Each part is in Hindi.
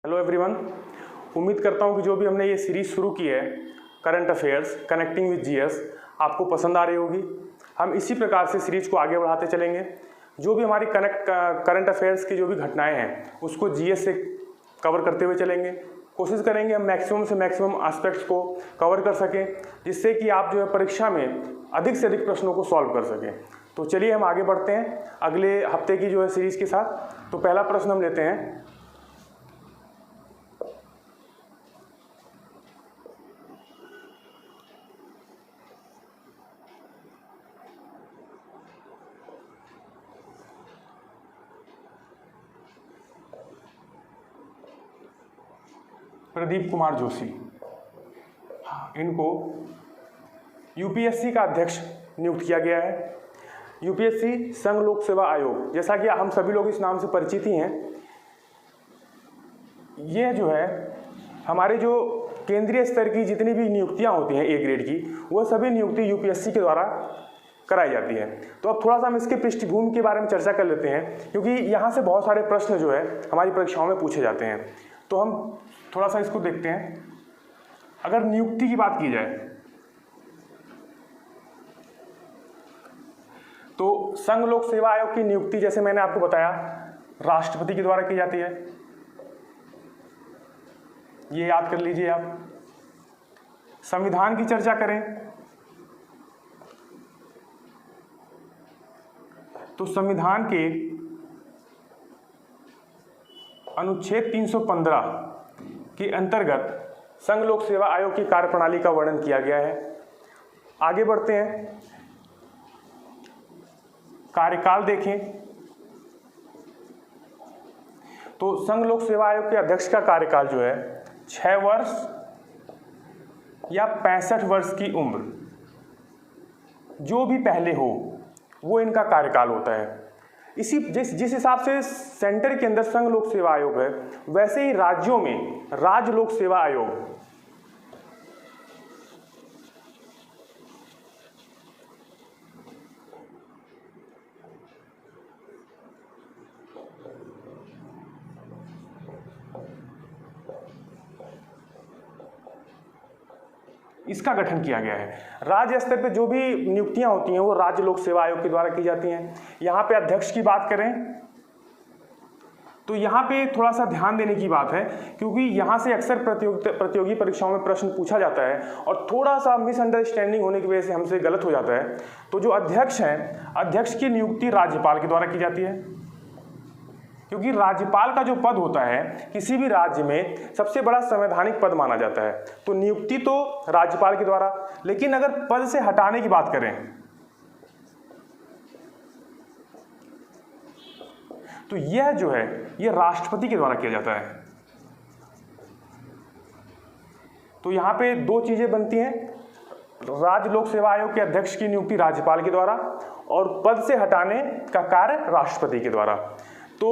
हेलो एवरीवन, उम्मीद करता हूँ कि जो भी हमने ये सीरीज़ शुरू की है current affairs connecting with GS आपको पसंद आ रही होगी। हम इसी प्रकार से सीरीज़ को आगे बढ़ाते चलेंगे। जो भी हमारी करंट अफेयर्स की जो भी घटनाएं हैं उसको जीएस से कवर करते हुए चलेंगे। कोशिश करेंगे हम मैक्सिमम से मैक्सिमम एस्पेक्ट्स को कवर कर सकें, जिससे कि आप जो है परीक्षा में अधिक से अधिक प्रश्नों को सॉल्व कर सकें। तो चलिए हम आगे बढ़ते हैं अगले हफ्ते की जो है सीरीज़ के साथ। तो पहला प्रश्न हम लेते हैं। प्रदीप कुमार जोशी, इनको यूपीएससी का अध्यक्ष नियुक्त किया गया है। यूपीएससी संघ लोक सेवा आयोग, जैसा कि हम सभी लोग इस नाम से परिचित ही हैं। ये जो है हमारे जो केंद्रीय स्तर की जितनी भी नियुक्तियां होती हैं ए ग्रेड की, वह सभी नियुक्ति यूपीएससी के द्वारा कराई जाती है। तो अब थोड़ा सा हम इसके पृष्ठभूमि के बारे में चर्चा कर लेते हैं, क्योंकि यहाँ से बहुत सारे प्रश्न जो है हमारी परीक्षाओं में पूछे जाते हैं। तो हम थोड़ा सा इसको देखते हैं। अगर नियुक्ति की बात की जाए तो संघ लोक सेवा आयोग की नियुक्ति, जैसे मैंने आपको बताया, राष्ट्रपति के द्वारा की जाती है। ये याद कर लीजिए आप। संविधान की चर्चा करें तो संविधान के अनुच्छेद 315 के अंतर्गत संघ लोक सेवा आयोग की कार्यप्रणाली का वर्णन किया गया है। आगे बढ़ते हैं। कार्यकाल देखें तो संघ लोक सेवा आयोग के अध्यक्ष का कार्यकाल जो है 6 वर्ष या 65 वर्ष की उम्र, जो भी पहले हो वो इनका कार्यकाल होता है। इसी जिस हिसाब से सेंटर के अंदर संघ लोक सेवा आयोग है, वैसे ही राज्यों में राज्य लोक सेवा आयोग, इसका गठन किया गया है। राज्य स्तर पे जो भी नियुक्तियां होती हैं वो राज्य लोक सेवा आयोग के द्वारा की जाती हैं। यहाँ पे अध्यक्ष की बात करें तो यहाँ पे थोड़ा सा ध्यान देने की बात है, क्योंकि यहाँ से अक्सर प्रतियोगी परीक्षाओं में प्रश्न पूछा जाता है और थोड़ा सा मिसअंडरस्टैंडिंग होने की वजह से हमसे गलत हो जाता है। तो जो अध्यक्ष हैं, अध्यक्ष की नियुक्ति राज्यपाल के द्वारा की जाती है, क्योंकि राज्यपाल का जो पद होता है किसी भी राज्य में सबसे बड़ा संवैधानिक पद माना जाता है। तो नियुक्ति तो राज्यपाल के द्वारा, लेकिन अगर पद से हटाने की बात करें तो यह जो है यह राष्ट्रपति के द्वारा किया जाता है। तो यहां पे दो चीजें बनती हैं, राज्य लोक सेवा आयोग के अध्यक्ष की नियुक्ति राज्यपाल के द्वारा और पद से हटाने का कार्य राष्ट्रपति के द्वारा। तो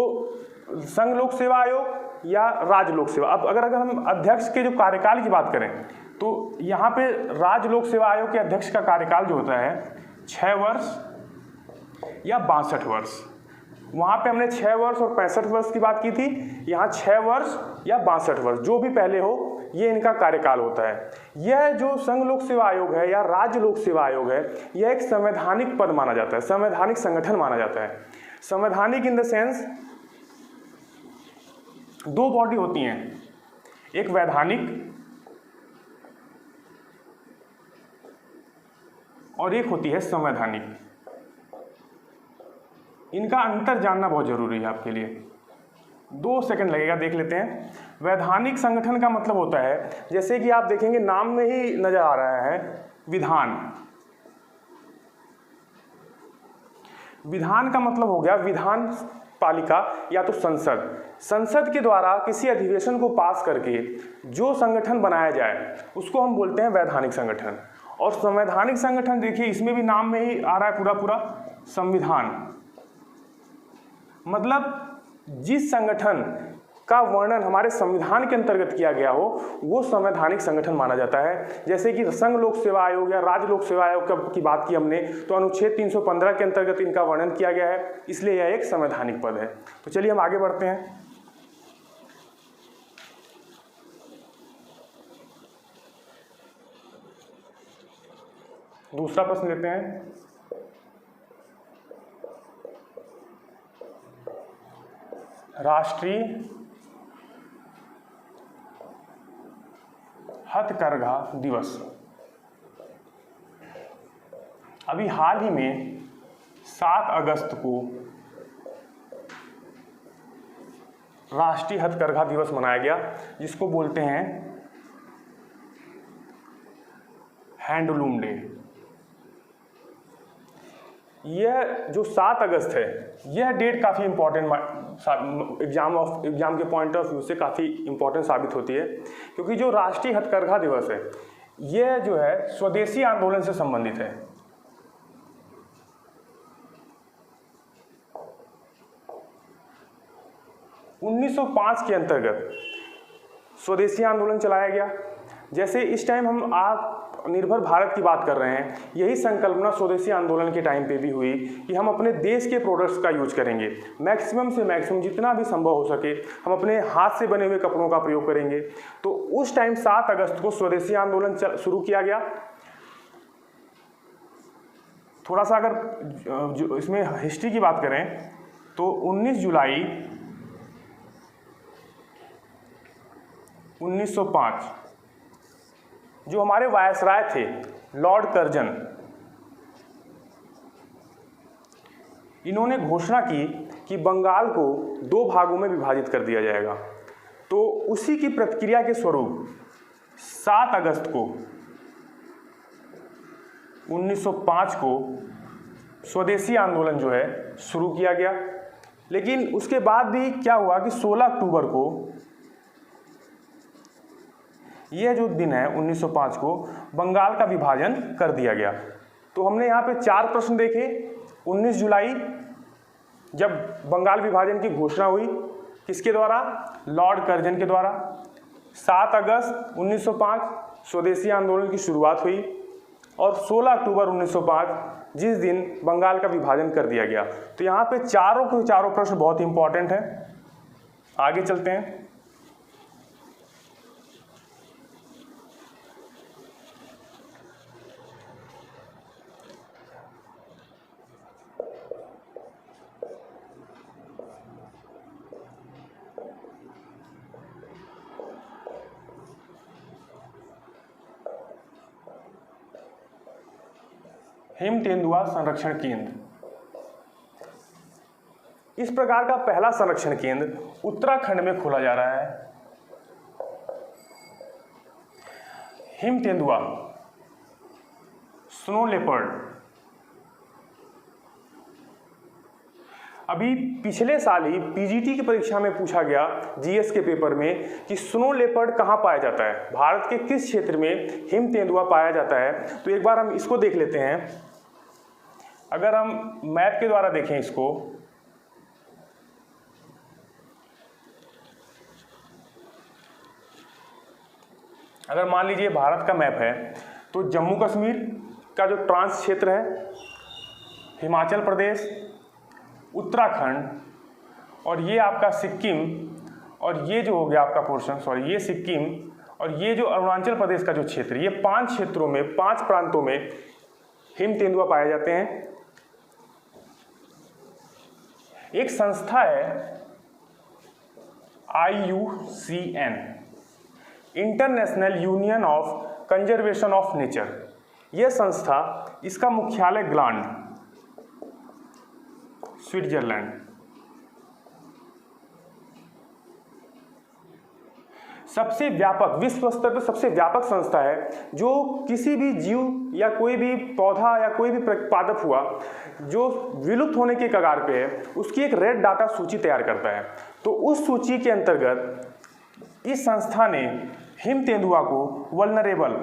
संघ लोक सेवा आयोग या राज्य लोक सेवा, अब अगर हम अध्यक्ष के जो कार्यकाल की बात करें तो यहाँ पे राज्य लोक सेवा आयोग के अध्यक्ष का कार्यकाल जो होता है 6 वर्ष या 62 वर्ष। वहाँ पे हमने 6 वर्ष और 65 वर्ष की बात की थी, यहाँ 6 वर्ष या 62 वर्ष, जो भी पहले हो ये इनका कार्यकाल होता है। यह जो संघ लोक सेवा आयोग है या राज्य लोक सेवा आयोग है, यह एक संवैधानिक पद माना जाता है, संवैधानिक संगठन माना जाता है। संवैधानिक इन द सेंस दो बॉडी होती हैं, एक वैधानिक और एक होती है संवैधानिक। इनका अंतर जानना बहुत जरूरी है आपके लिए। 2 सेकंड लगेगा, देख लेते हैं। वैधानिक संगठन का मतलब होता है, जैसे कि आप देखेंगे नाम में ही नजर आ रहा है, विधान। विधान का मतलब हो गया विधान पालिका या तो संसद। संसद के द्वारा किसी अधिवेशन को पास करके जो संगठन बनाया जाए उसको हम बोलते हैं वैधानिक संगठन। और संवैधानिक संगठन देखिए इसमें भी नाम में ही आ रहा है पूरा पूरा संविधान, मतलब जिस संगठन का वर्णन हमारे संविधान के अंतर्गत किया गया हो वो संवैधानिक संगठन माना जाता है। जैसे कि संघ लोक सेवा आयोग या राज्य लोक सेवा आयोग की बात की हमने, तो अनुच्छेद 315 के अंतर्गत इनका वर्णन किया गया है, इसलिए यह एक संवैधानिक पद है। तो चलिए हम आगे बढ़ते हैं। दूसरा प्रश्न लेते हैं। राष्ट्रीय हथकरघा दिवस। अभी हाल ही में 7 अगस्त को राष्ट्रीय हथकरघा दिवस मनाया गया, जिसको बोलते हैं हैंडलूम डे। यह जो 7 अगस्त है, यह डेट काफ़ी इंपॉर्टेंट एग्जाम के पॉइंट ऑफ व्यू से काफ़ी इंपॉर्टेंट साबित होती है, क्योंकि जो राष्ट्रीय हथकरघा दिवस है, यह जो है स्वदेशी आंदोलन से संबंधित है। उन्नीस 1905 के अंतर्गत स्वदेशी आंदोलन चलाया गया। जैसे इस टाइम हम आत्मनिर्भर भारत की बात कर रहे हैं, यही संकल्पना स्वदेशी आंदोलन के टाइम पे भी हुई कि हम अपने देश के प्रोडक्ट्स का यूज करेंगे, मैक्सिमम से मैक्सिमम जितना भी संभव हो सके हम अपने हाथ से बने हुए कपड़ों का प्रयोग करेंगे। तो उस टाइम 7 अगस्त को स्वदेशी आंदोलन शुरू किया गया। थोड़ा सा अगर इसमें हिस्ट्री की बात करें तो 19 जुलाई 1905 जो हमारे वायसराय थे लॉर्ड कर्जन, इन्होंने घोषणा की कि बंगाल को 2 भागों में विभाजित कर दिया जाएगा। तो उसी की प्रतिक्रिया के स्वरूप 7 अगस्त को 1905 को स्वदेशी आंदोलन जो है शुरू किया गया। लेकिन उसके बाद भी क्या हुआ कि 16 अक्टूबर को, यह जो दिन है 1905 को, बंगाल का विभाजन कर दिया गया। तो हमने यहाँ पे 4 प्रश्न देखे। 19 जुलाई जब बंगाल विभाजन की घोषणा हुई, किसके द्वारा? लॉर्ड कर्जन के द्वारा। 7 अगस्त 1905 स्वदेशी आंदोलन की शुरुआत हुई, और 16 अक्टूबर 1905 जिस दिन बंगाल का विभाजन कर दिया गया। तो यहाँ पे चारों के चारों प्रश्न बहुत इंपॉर्टेंट हैं। आगे चलते हैं। हिम तेंदुआ संरक्षण केंद्र। इस प्रकार का पहला संरक्षण केंद्र उत्तराखंड में खोला जा रहा है। हिम तेंदुआ, स्नो लेपर्ड। अभी पिछले साल ही पीजीटी की परीक्षा में पूछा गया जीएस के पेपर में कि स्नो लेपर्ड कहाँ पाया जाता है, भारत के किस क्षेत्र में हिम तेंदुआ पाया जाता है। तो एक बार हम इसको देख लेते हैं। अगर हम मैप के द्वारा देखें इसको, अगर मान लीजिए भारत का मैप है, तो जम्मू कश्मीर का जो ट्रांस क्षेत्र है, हिमाचल प्रदेश, उत्तराखंड, और ये आपका सिक्किम, और ये जो हो गया आपका पोर्शन, सॉरी ये सिक्किम, और ये जो अरुणाचल प्रदेश का जो क्षेत्र, ये 5 क्षेत्रों में, 5 प्रांतों में हिम तेंदुआ पाए जाते हैं। एक संस्था है IUCN, international union of conservation of nature. यह संस्था, इसका मुख्यालय ग्लांड, स्विट्जरलैंड। सबसे व्यापक, विश्व स्तर पर सबसे व्यापक संस्था है, जो किसी भी जीव या कोई भी पौधा या कोई भी पादप हुआ जो विलुप्त होने के कगार पे है, उसकी एक रेड डाटा सूची तैयार करता है। तो उस सूची के अंतर्गत इस संस्था ने हिम तेंदुआ को वल्नरेबल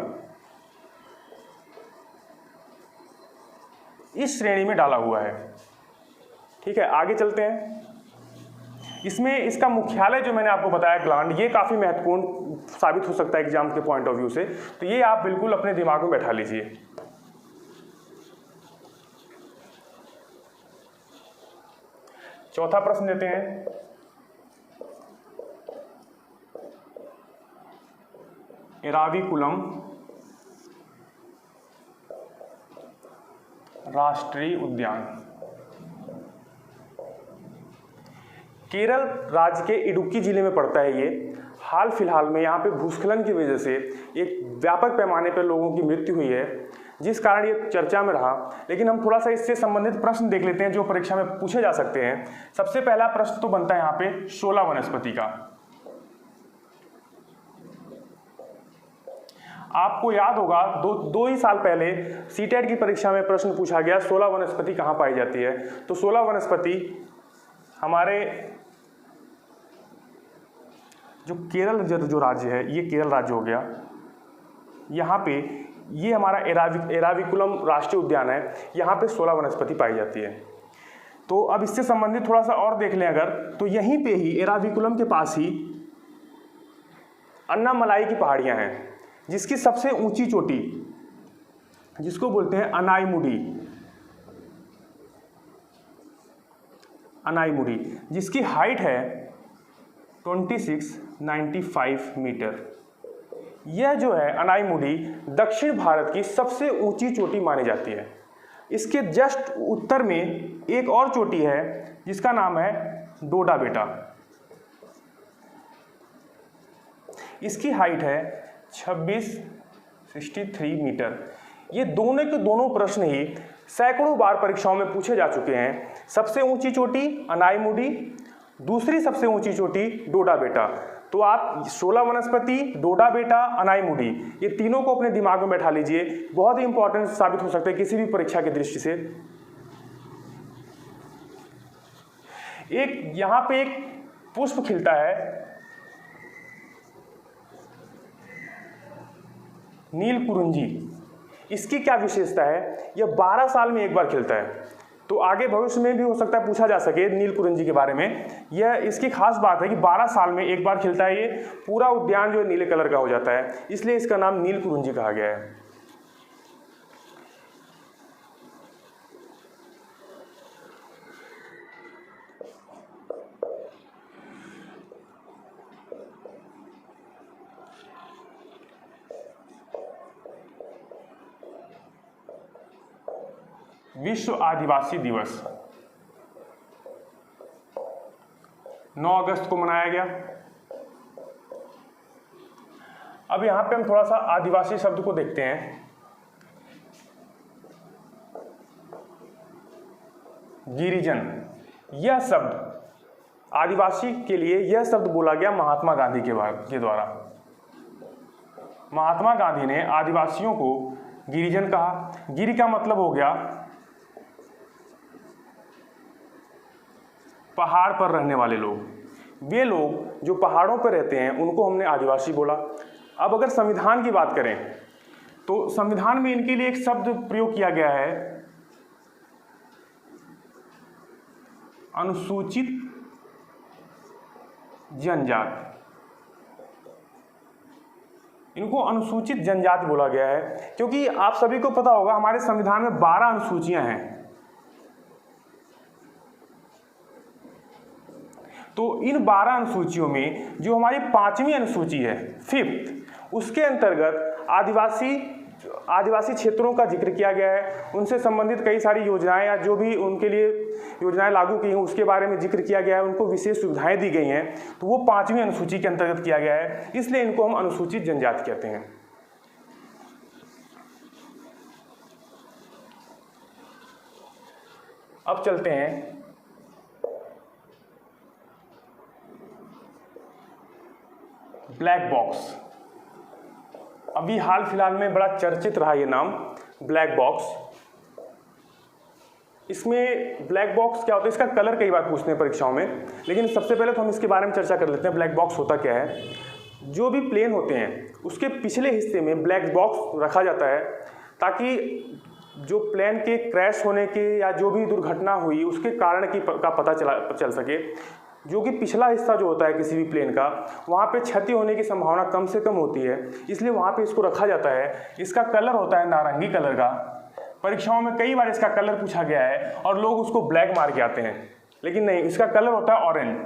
इस श्रेणी में डाला हुआ है। ठीक है, आगे चलते हैं। इसमें इसका मुख्यालय जो मैंने आपको बताया ग्लांड, ये काफ़ी महत्वपूर्ण साबित हो सकता है एग्जाम के पॉइंट ऑफ व्यू से, तो ये आप बिल्कुल अपने दिमाग में बैठा लीजिए। चौथा प्रश्न लेते हैं। एराविकुलम राष्ट्रीय उद्यान। केरल राज्य के इडुक्की जिले में पड़ता है ये। हाल फिलहाल में यहाँ पे भूस्खलन की वजह से एक व्यापक पैमाने पर लोगों की मृत्यु हुई है, जिस कारण ये चर्चा में रहा। लेकिन हम थोड़ा सा इससे संबंधित प्रश्न देख लेते हैं जो परीक्षा में पूछे जा सकते हैं। सबसे पहला प्रश्न तो बनता है यहाँ पे शोला वनस्पति का। आपको याद होगा दो ही साल पहले सीटेट की परीक्षा में प्रश्न पूछा गया, शोला वनस्पति कहाँ पाई जाती है। तो शोला वनस्पति हमारे जो केरल जो राज्य है, ये केरल राज्य हो गया, यहाँ पे ये हमारा एराविकुलम राष्ट्रीय उद्यान है, यहाँ पे शोला वनस्पति पाई जाती है। तो अब इससे संबंधित थोड़ा सा और देख लें अगर, तो यहीं पे ही एराविकुलम के पास ही अन्नामलाई की पहाड़ियाँ हैं, जिसकी सबसे ऊंची चोटी जिसको बोलते हैं अनाईमुडी, जिसकी हाइट है 2695 मीटर। यह जो है अनाईमुडी दक्षिण भारत की सबसे ऊंची चोटी मानी जाती है। इसके जस्ट उत्तर में एक और चोटी है जिसका नाम है डोडा बेटा। इसकी हाइट है 2663 मीटर। ये दोनों के दोनों प्रश्न ही सैकड़ों बार परीक्षाओं में पूछे जा चुके हैं। सबसे ऊंची चोटी अनाईमुडी, दूसरी सबसे ऊंची चोटी डोडा बेटा। तो आप शोला वनस्पति, डोडा बेटा, अनाईमुडी, ये तीनों को अपने दिमाग में बैठा लीजिए। बहुत ही इंपॉर्टेंट साबित हो सकता है किसी भी परीक्षा की दृष्टि से। एक यहां पे एक पुष्प खिलता है, नीलकुरुंजी। इसकी क्या विशेषता है? यह 12 साल में एक बार खिलता है। तो आगे भविष्य में भी हो सकता है पूछा जा सके नीलकुरुंजी के बारे में। यह इसकी खास बात है कि 12 साल में एक बार खिलता है। ये पूरा उद्यान जो है नीले कलर का हो जाता है, इसलिए इसका नाम नीलकुरुंजी कहा गया है। विश्व आदिवासी दिवस 9 अगस्त को मनाया गया। अब यहां पे हम थोड़ा सा आदिवासी शब्द को देखते हैं। गिरिजन, यह शब्द आदिवासी के लिए यह शब्द बोला गया महात्मा गांधी के द्वारा। महात्मा गांधी ने आदिवासियों को गिरिजन कहा। गिरि का मतलब हो गया पहाड़ पर रहने वाले लोग। वे लोग जो पहाड़ों पर रहते हैं उनको हमने आदिवासी बोला। अब अगर संविधान की बात करें तो संविधान में इनके लिए एक शब्द प्रयोग किया गया है, अनुसूचित जनजाति। इनको अनुसूचित जनजाति बोला गया है क्योंकि आप सभी को पता होगा हमारे संविधान में 12 अनुसूचियां हैं। तो इन 12 अनुसूचियों में जो हमारी 5वीं अनुसूची है, 5th, उसके अंतर्गत आदिवासी क्षेत्रों का जिक्र किया गया है। उनसे संबंधित कई सारी योजनाएं या जो भी उनके लिए योजनाएं लागू की हैं उसके बारे में जिक्र किया गया है। उनको विशेष सुविधाएं दी गई हैं, तो वो 5वीं अनुसूची के अंतर्गत किया गया है, इसलिए इनको हम अनुसूचित जनजाति कहते हैं। अब चलते हैं ब्लैक बॉक्स। अभी हाल फिलहाल में बड़ा चर्चित रहा ये नाम, ब्लैक बॉक्स। इसमें ब्लैक बॉक्स क्या होता है, इसका कलर कई बार पूछते हैं परीक्षाओं में, लेकिन सबसे पहले तो हम इसके बारे में चर्चा कर लेते हैं ब्लैक बॉक्स होता क्या है। जो भी प्लेन होते हैं उसके पिछले हिस्से में ब्लैक बॉक्स रखा जाता है ताकि जो प्लेन के क्रैश होने के या जो भी दुर्घटना हुई उसके कारण का पता चल सके। जो कि पिछला हिस्सा जो होता है किसी भी प्लेन का, वहाँ पे क्षति होने की संभावना कम से कम होती है, इसलिए वहाँ पे इसको रखा जाता है। इसका कलर होता है नारंगी कलर का। परीक्षाओं में कई बार इसका कलर पूछा गया है और लोग उसको ब्लैक मार के आते हैं, लेकिन नहीं, इसका कलर होता है ऑरेंज।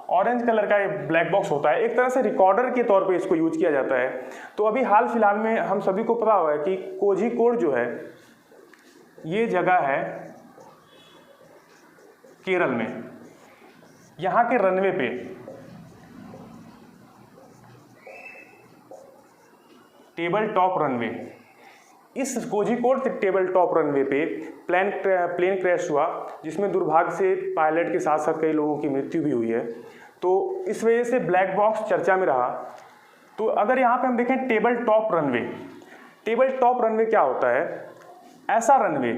ऑरेंज कलर का ये ब्लैक बॉक्स होता है, एक तरह से रिकॉर्डर के तौर पे इसको यूज किया जाता है। तो अभी हाल फिलहाल में हम सभी को पता हुआ है कि कोझिकोड जो है ये जगह है केरल में। यहाँ के रनवे पे टेबल टॉप रनवे, इस कोझिकोड के टेबल टॉप रनवे पे प्लेन क्रैश हुआ, जिसमें दुर्भाग्य से पायलट के साथ साथ कई लोगों की मृत्यु भी हुई है। तो इस वजह से ब्लैक बॉक्स चर्चा में रहा। तो अगर यहाँ पे हम देखें table top runway, table top runway क्या होता है? ऐसा रनवे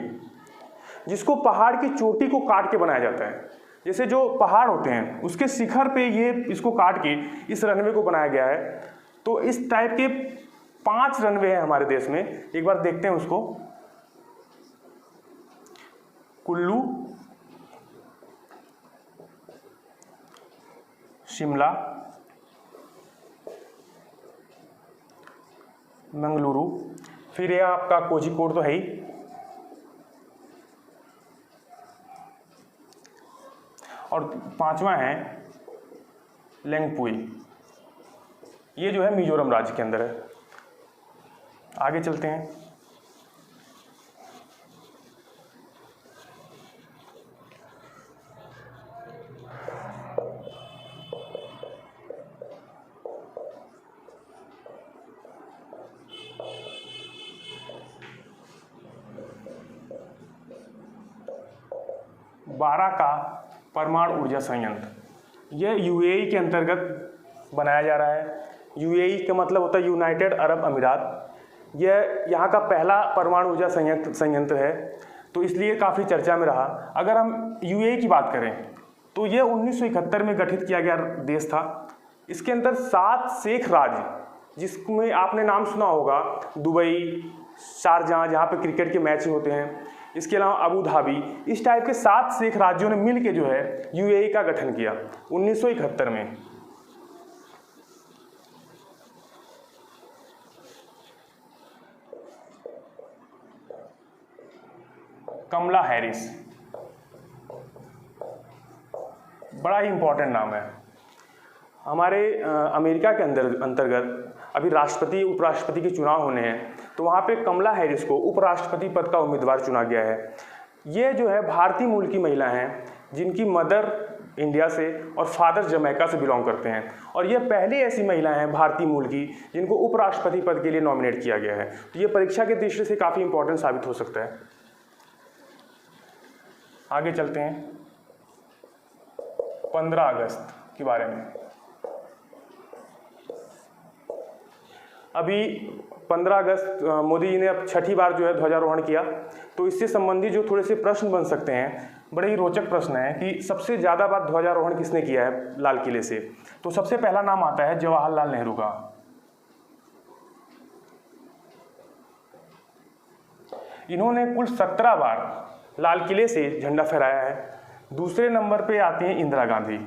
जिसको पहाड़ की चोटी को काट के बनाया जाता है। जैसे जो पहाड़ होते हैं उसके शिखर पे ये इसको काट के इस रनवे को बनाया गया है। तो इस टाइप के 5 रनवे हैं हमारे देश में। एक बार देखते हैं उसको। कुल्लू, शिमला, मंगलुरु, फिर यह आपका कोझिकोड तो है ही, और 5वां है लेंगपुई। ये जो है मिजोरम राज्य के अंदर है। आगे चलते हैं। बारा का परमाणु ऊर्जा संयंत्र, यह यूएई के अंतर्गत बनाया जा रहा है। यूएई का मतलब होता है यूनाइटेड अरब अमीरात। यह यहाँ का पहला परमाणु ऊर्जा संयंत्र है, तो इसलिए काफ़ी चर्चा में रहा। अगर हम यूएई की बात करें तो यह 1971 में गठित किया गया देश था। इसके अंदर 7 शेख राज्य, जिसमें आपने नाम सुना होगा दुबई, शारजाह जहाँ पे क्रिकेट के मैच होते हैं, इसके अलावा अबू धाबी, इस टाइप के 7 शेख राज्यों ने मिल के जो है यूएई का गठन किया 1971 में। कमला हैरिस, बड़ा ही इंपॉर्टेंट नाम है। हमारे अमेरिका के अंतर्गत अभी राष्ट्रपति उपराष्ट्रपति के चुनाव होने हैं, तो वहाँ पे कमला हैरिस को उपराष्ट्रपति पद का उम्मीदवार चुना गया है। ये जो है भारतीय मूल की महिला हैं, जिनकी मदर इंडिया से और फादर जमैका से बिलोंग करते हैं, और ये पहली ऐसी महिला हैं भारतीय मूल की जिनको उपराष्ट्रपति पद के लिए नॉमिनेट किया गया है। तो ये परीक्षा के दृष्टि से काफ़ी इंपॉर्टेंट साबित हो सकता है। आगे चलते हैं 15 अगस्त के बारे में। अभी 15 अगस्त मोदी जी ने अब 6ठी बार जो है ध्वजारोहण किया। तो इससे संबंधित जो थोड़े से प्रश्न बन सकते हैं, बड़े ही रोचक प्रश्न है कि सबसे ज़्यादा बार ध्वजारोहण किसने किया है लाल किले से। तो सबसे पहला नाम आता है जवाहरलाल नेहरू का। इन्होंने कुल 17 बार लाल किले से झंडा फहराया है। दूसरे नंबर पे आती हैं इंदिरा गांधी।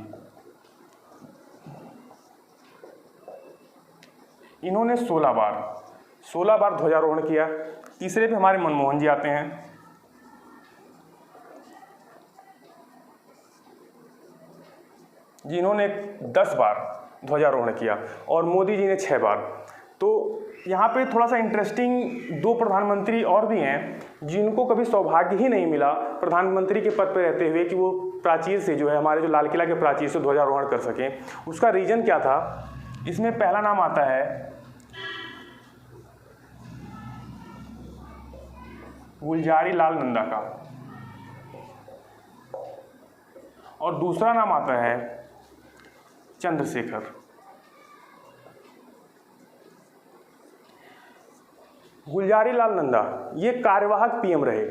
इन्होंने 16 बार ध्वजारोहण किया। तीसरे पे हमारे मनमोहन जी आते हैं। जिन्होंने 10 बार ध्वजारोहण किया, और मोदी जी ने 6 बार। तो यहाँ पे थोड़ा सा इंटरेस्टिंग 2 प्रधानमंत्री और भी हैं जिनको कभी सौभाग्य ही नहीं मिला प्रधानमंत्री के पद पर रहते हुए कि वो प्राचीर से जो है हमारे जो लाल किला के प्राचीर से ध्वजारोहण कर सकें। उसका रीजन क्या था? इसमें पहला नाम आता है गुलजारी लाल नंदा का, और दूसरा नाम आता है चंद्रशेखर। गुलजारी लाल नंदा ये कार्यवाहक पीएम रहे।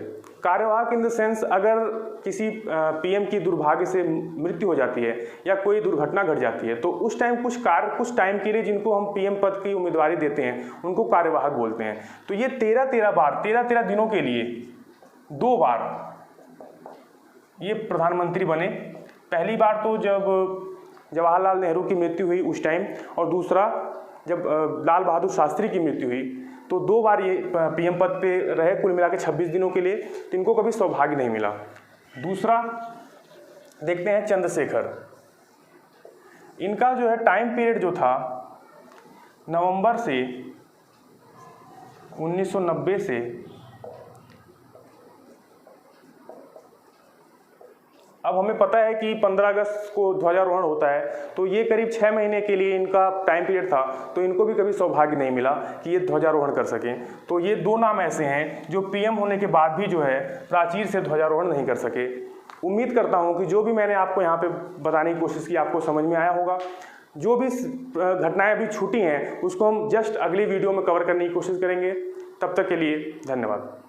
कार्यवाहक इन द सेंस, अगर किसी पीएम की दुर्भाग्य से मृत्यु हो जाती है या कोई दुर्घटना घट जाती है, तो उस टाइम कुछ टाइम के लिए जिनको हम पीएम पद की उम्मीदवारी देते हैं उनको कार्यवाहक बोलते हैं। तो ये 13 दिनों के लिए 2 बार ये प्रधानमंत्री बने। पहली बार तो जब जवाहरलाल नेहरू की मृत्यु हुई उस टाइम, और दूसरा जब लाल बहादुर शास्त्री की मृत्यु हुई, तो 2 बार ये पीएम पद पे रहे कुल मिला के 26 दिनों के लिए। तो इनको कभी सौभाग्य नहीं मिला। दूसरा देखते हैं चंद्रशेखर। इनका जो है टाइम पीरियड जो था नवंबर से 1990 से अब हमें पता है कि 15 अगस्त को ध्वजारोहण होता है, तो ये करीब 6 महीने के लिए इनका टाइम पीरियड था, तो इनको भी कभी सौभाग्य नहीं मिला कि ये ध्वजारोहण कर सकें। तो ये 2 नाम ऐसे हैं जो पीएम होने के बाद भी जो है प्राचीर से ध्वजारोहण नहीं कर सके। उम्मीद करता हूँ कि जो भी मैंने आपको यहाँ पे बताने की कोशिश की आपको समझ में आया होगा। जो भी घटनाएं अभी छूटी हैं उसको हम जस्ट अगली वीडियो में कवर करने की कोशिश करेंगे। तब तक के लिए धन्यवाद।